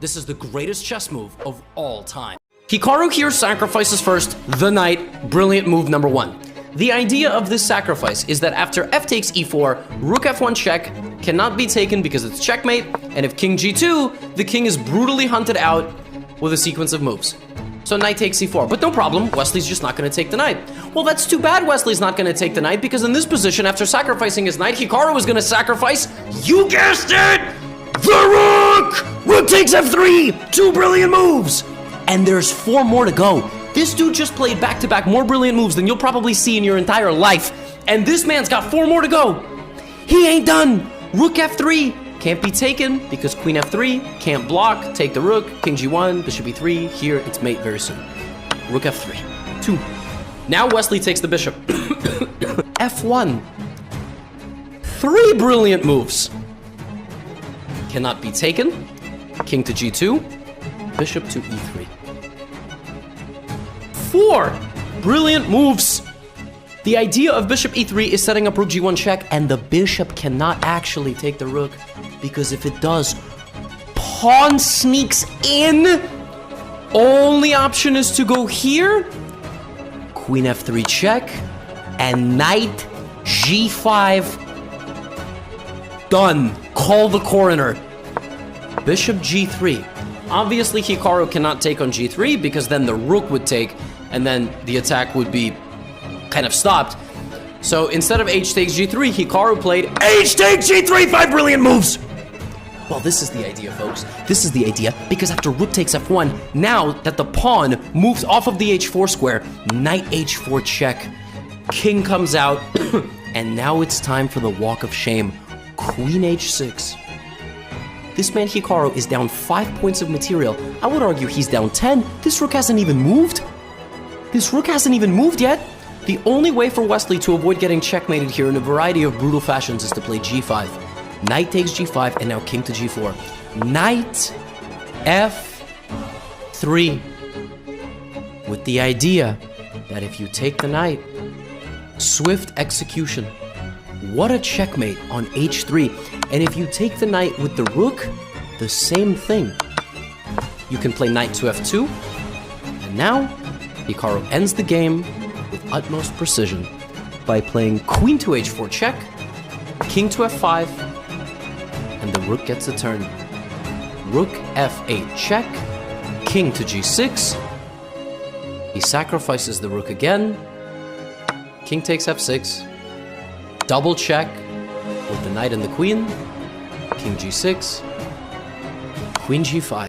This is the greatest chess move of all time. Hikaru here sacrifices first the knight. Brilliant move number one. The idea of this sacrifice is that after f takes e4, rook f1 check cannot be taken because it's checkmate, and if king g2, the king is brutally hunted out with a sequence of moves. So knight takes e4, but no problem, Wesley's just not going to take the knight. Well, that's too bad Wesley's not going to take the knight, because in this position, after sacrificing his knight, Hikaru is going to sacrifice, you guessed it, the rook! Rook takes f3, 2 brilliant moves! And there's 4 more to go. This dude just played back-to-back more brilliant moves than you'll probably see in your entire life. And this man's got 4 more to go. He ain't done. Rook f3 can't be taken because queen f3 can't block. Take the rook, king g1, bishop e3. Here, it's mate very soon. Rook f3. 2. Now Wesley takes the bishop. f1. 3 brilliant moves. Cannot be taken. King to g2. Bishop to e3. 4 brilliant moves. The idea of bishop e3 is setting up rook g1 check, and the bishop cannot actually take the rook, because if it does, pawn sneaks in. Only option is to go here. Queen f3 check, and knight g5. Done. Call the coroner. Bishop g3. Obviously, Hikaru cannot take on g3 because then the rook would take, and then the attack would be kind of stopped. So instead of h takes g3, Hikaru played h takes g3, 5 brilliant moves! Well, this is the idea, folks. This is the idea, because after rook takes f1, now that the pawn moves off of the h4 square, knight h4 check, king comes out, and now it's time for the walk of shame. Queen h6. This man Hikaru is down 5 points of material. I would argue he's down 10. This rook hasn't even moved. This rook hasn't even moved yet. The only way for Wesley to avoid getting checkmated here in a variety of brutal fashions is to play g5. Knight takes g5, and now king to g4. Knight f3. With the idea that if you take the knight, swift execution. What a checkmate on h3. And if you take the knight with the rook, the same thing. You can play knight to f2, and now Hikaru ends the game with utmost precision by playing queen to h4 check, king to f5, and the rook gets a turn. Rook f8 check, king to g6. He sacrifices the rook again. King takes f6. Double check with the knight and the queen. King g6. Queen g5.